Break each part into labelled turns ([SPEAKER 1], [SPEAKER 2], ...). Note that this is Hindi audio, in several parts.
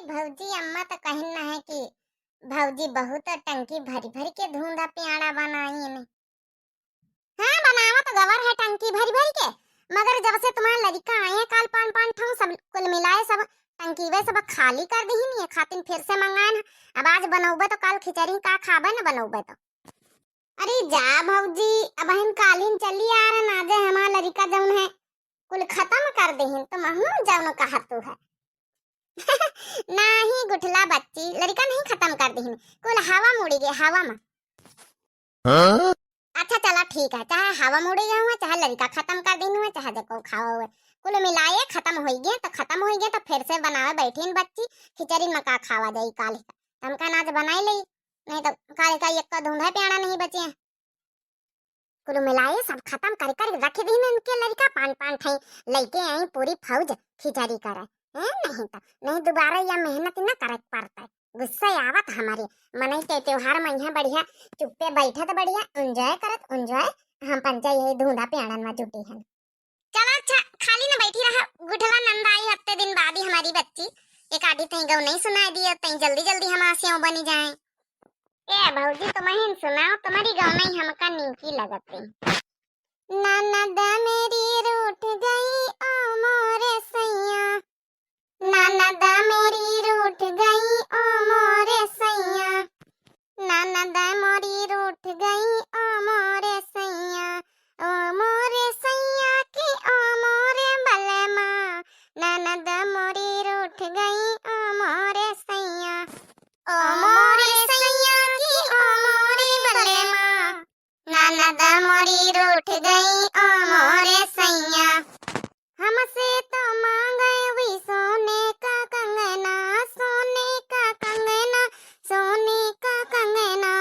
[SPEAKER 1] भौजी अम्मा तो कहिन ना है कि भौजी बहुत टंकी भरी भरी के धुंधा प्याड़ा बनाई ने। हाँ बनावा तो गवर है टंकी भरी भरी के, मगर जब से तुम्हारा लड़का आए हैं काल पान पान ठो सब कुल मिलाए सब टंकी वे सब खाली कर दी नहीं है, खातिन फिर से मंगाए ना। अब आज बनौबे तो काल खिचड़ी का खाबे ना बनौबे तो। अरे जा भौजी अब हम कालीन चली आ रहा ना जे हमारा लड़का जौन है कुल खत्म कर देहिन तो महू जौन कहा तू है। नहीं गुठला बच्ची लड़का नहीं खत्म कर देहिन, कुल हवा मुड़ी गए हवा में। हाँ? अच्छा चला ठीक है, चाहे हवा मुड़ी गए हुए चाहे लड़का खत्म कर दिन हुए चाहे देखो खाओ हुए कुल मिलाए खत्म हो गए तो खत्म हो गए तो फिर से बनावे बैठीन बच्ची खिचड़ी मका खावा जाई काल हमका नाच बनाई ली, नहीं तो काल का एक का धुंधा प्याड़ा नहीं बचे कुल मिलाए सब खत्म कर कर रख दी इनके लड़का पान पान ठाई लेके आई पूरी फौज खिचड़ी करे नहीं तो नहीं दोबारा यह मेहनत न करे पड़ता, गुस्सा आवत हमारे मने के त्योहार में यहाँ बढ़िया चुप्पे बैठे तो बढ़िया एंजॉय करत एंजॉय हम पंचा यही धुंधा प्याड़न में जुटी है। चला अच्छा खाली न बैठी रहा, गुठला नंद आई हफ्ते दिन बाद ही हमारी बच्ची एक आधी तई गौ नहीं सुनाई दी तई जल्दी जल्दी हम आसियों बनी जाए। ए भौजी तुम्हें सुनाओ तुम्हारी गौ नहीं हमका नीकी लगती। ननद मेरी रूठ गई ओ मोरे सैया, ननद मेरी रूठ गई ओ मोरे सैया, ननद मोरी रूठ गई ओ मोरे सैया, ओ मोरे सैया की ओ मोरे बलमा, ननद मोरी रूठ गई ओ मोरे सैया, ओ मोरे सैया की ओ मोरे बलमा, ननद मोरी रूठ गई ओ मोरे सैया। हमसे तो मांगे भी सोने का कंगना, सोने का कंगना, सोने का कंगना,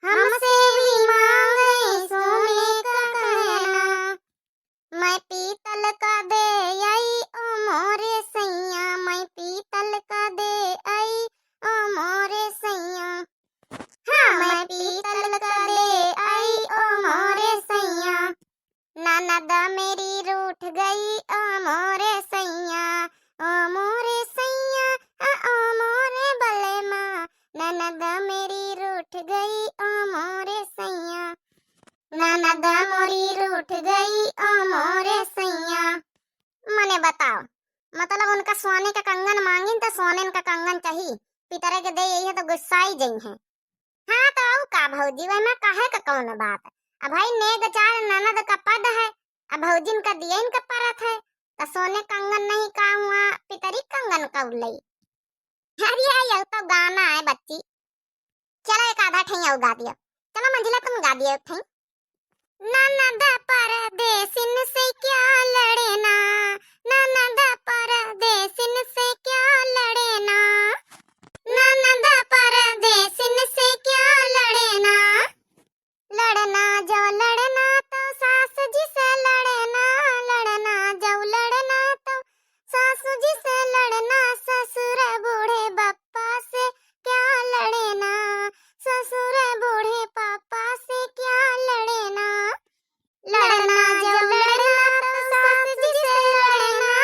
[SPEAKER 1] हमसे भी मांगे सोने का कंगना, मैं पीतल का दे आई ओ मोरे सैया, मैं पीतल का दे आई ओ मोरे सैया, हाँ मैं पीतल का दे आई ओ मोरे सैया, ननद मेरी रूठ गई ओ मोरे सैया, ओ मोरे सैया ओ मोरे बलमा, ननद मेरी रूठ गई ओ मोरे सैया, ननद मोरी रूठ गई ओ मोरे सैया। मने बताओ मतलब उनका सोने का कंगन मांगिन तो सोने का कंगन चाहिए, पितरे के दे यही है तो गुस्सा ही जई है। हाँ तो आओ का भौजी वह में कहे का कौन बात है, अब भाई नेग चार ननद का पद है, अब भौजिन का दिया इनका परत है तो सोने कंगन नहीं का हुआ पितरी कंगन का उलई। अरे यह तो गाना है बच्ची, चलो एक आधा ठई गा दिया, चलो मंजिला तुम गा दिया ठई। ननद परदेसिन से क्या लड़ना, ननद परदेसिन से क्या लड़ना, ननद परदेसिन से क्या लड़ना, लड़ना जो लड़ना तो सास जी से लड़ना, लड़ना जो लड़ना तो सास जी से लड़ना, ससुर बूढ़े बप्पा से क्या लड़ना, ससुर बूढ़े पापा से क्या लड़ना, लड़ना जो लड़ना तो सास जी से लड़ना,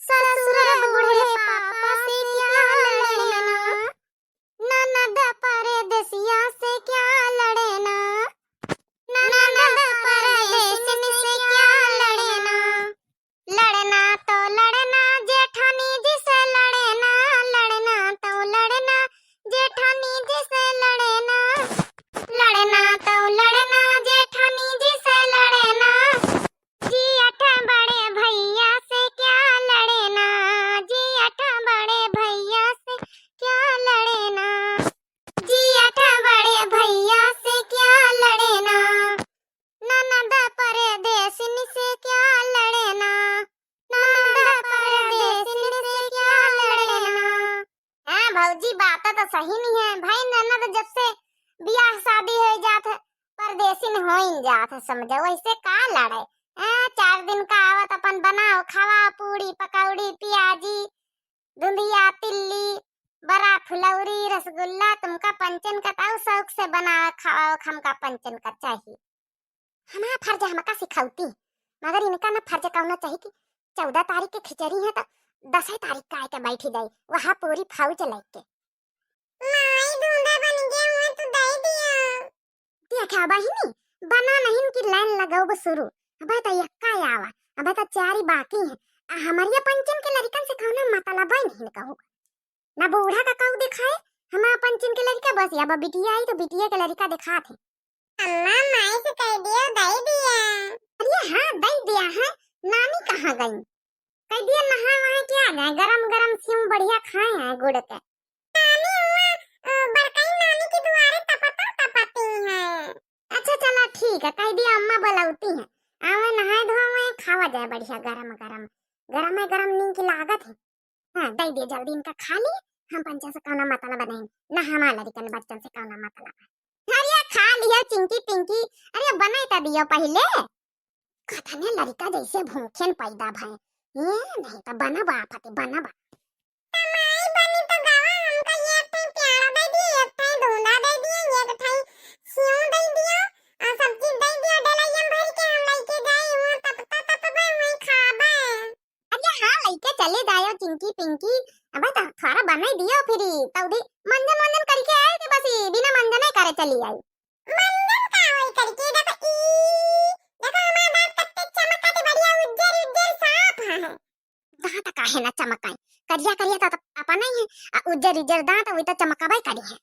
[SPEAKER 1] ससुर बूढ़े पापा से क्या लड़ना, ननद परदेसिया से क्या लड़ना, ननद परदेसिन से क्या लड़ना, लड़ना तो लड़ना जेठानी जी से लड़ना, लड़ना तो लड़ना जेठानी जी से लड़ना, लड़ना तो लड़ना जेठानी जी से लड़ना, जी अठ बड़े भैया से क्या लड़ना, जी अठ बड़े भैया से क्या लड़ना, जी अठ बड़े भैया से क्या लड़ना, ननद परदेसिन से क्या लड़ना, ननद परदेसिन से क्या लड़ना। हाँ भौजी बात तो सही नहीं है भाई, ननद जब से ब्याह शादी हो जात है परदेसिन हो ही जात है, समझो वैसे का लड़े। 4 दिन का आवत अपन बनाओ खावा पूड़ी पकौड़ी प्याजी धुंधिया तिल्ली बड़ा फुलौरी रसगुल्ला तुमका पंचन का ताऊ शौक से बना खाओ, हमका पंचन का चाहिए, हमारा फर्ज हमका सिखाउती, मगर इनका ना फर्ज कहना चाहिए कि 14 तारीख के खिचड़ी है तो 10 तारीख का आके बैठी जाई वहाँ पूरी फौज लेके। माई दूल्हा बन गया हुआ तो दे दिया। देखा बहिनी बना नहीं कि लाइन लगाओ शुरू। अबे तो यक्का आवा अबे तो 4 ही बाकी है। हमारे पंचन के लड़कन से कहना मतलब ही नहीं कहूँ ना बूढ़ा का कहू दिखाए हमारा पंचन के लड़का बस या बिटिया आई तो बिटिया के लड़का दिखा थे। अम्मा माई से कह दिया दे दिया। अरे हाँ दे दिया है। नानी कहाँ गई? कह दिया नहा वहा के आ गए गरम गरम सेव बढ़िया खाए हैं गुड़ के। नानी हुआ बड़काई नानी की दुआरे तपती हैं। अच्छा चला ठीक है कह दिया अम्मा बुलाती हैं। आवे नहाए धोए खावा जाए बढ़िया गरम गरम गरम है गरम नींद की लागत है। हाँ दे दिए जल्दी इनका खा लिए हम पंचन से कौना मतलब बनाएंगे ना हमारा लड़कन बच्चन से कौना मतलब। अरे खा लिया चिंकी पिंकी अरे बनाए तो दियो पहले। कथा ने लड़का जैसे भूखेन पैदा भाई नहीं तो बना बा फते बना बा। तमाई बनी तो गावा हमका ये एक प्यारा दे दिए एक दूल्हा दे दिए एक सेव दे दिया और सब्जी दे दिया डलाइयम भर के हम लेके जाए वो तब वही खाबा। अरे हां लेके चले जायो चिंकी पिंकी। अबे तो थोड़ा बना दियो फिर तौदी मंजन मंजन करके आए कि बस बिना मंजन करे चली आई। मंजन का होई करके देखो हमारा दांत कत्ते चमकते बढ़िया उज्जर उज्जर साफ है। दांत काहे ना चमकाई करिया करिया तो अपन नहीं है उज्जर उज्जर दांत वही तो चमकाबाई करी है।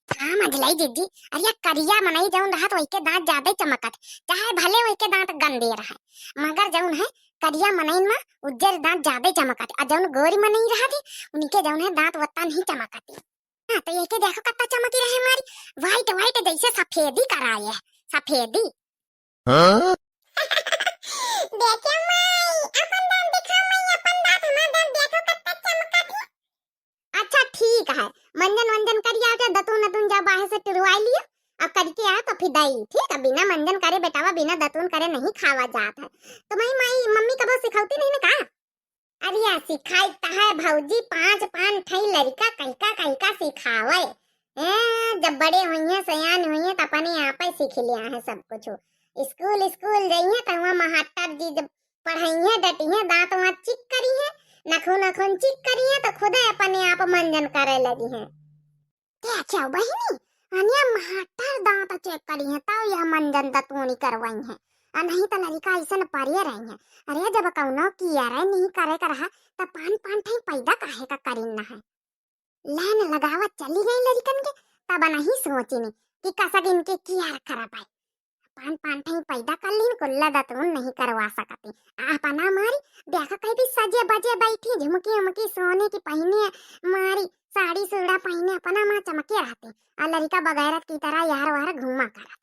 [SPEAKER 1] हां मंझलाई दीदी अरे करिया मनाई जाऊं रहा तो वही दांत ज्यादा चमकत चाहे भले वही दांत गंदे रहा मगर जौन है करिया मनई में उज्जर दांत ज्यादा चमकत और जौन गोरी मनई रहा थी उनके जौन है दांत वत्ता नहीं चमकती। हां तो ये के देखो कितना चमकी रहे हमारी व्हाइट व्हाइट जैसे सफेदी कराई है सफेदी। हां देखो माई अपन दांत दिखा माई अपन दांत हमारा दांत देखो कितना चमकत है। अच्छा ठीक है मंजन वंजन करिया के दतून नतून जा बाहर से टुरवाई लियो अब करके आ तो फिर दई ठीक है बिना मंजन करे बेटावा बिना दतून करे नहीं खावा जात है। तो माई मम्मी कबो सिखाती नहीं ना का? अरे यार सिखाई है भौजी 5 ठई लड़का कहका सिखावे जब बड़े हुई सयान हुई तो अपने आप ही सीख लिया है सब कुछ। स्कूल जाइए तो वहाँ महाटर जी जब पढ़ाई है डटी है दांत वहाँ चिक करी है नखून चिक करी है तो खुद अपने आप मंजन करे लगी है। क्या क्या बहिनी अनिया महाटर दांत चेक करी है तब यह मंजन दतूनी करवाई है और नहीं तो लड़का ऐसा न परिया रही है। अरे जब कौनो किया रहे नहीं करे कर रहा तब पान ठई पैदा काहे का करीन न है। लाइन लगावा चली गई लड़कन के तब नहीं सोची नहीं कि कसक इनके किया खरा पाए पान ठई पैदा कर लीन कुल्ला दतून नहीं करवा सकती। अपना मारी देखा कहीं भी सजे बजे बैठी झुमकी उमकी सोने की पहनी मारी साड़ी सुड़ा पहने अपना माँ चमके रहती और लड़का बगैरत की तरह यार वार घूमा करा।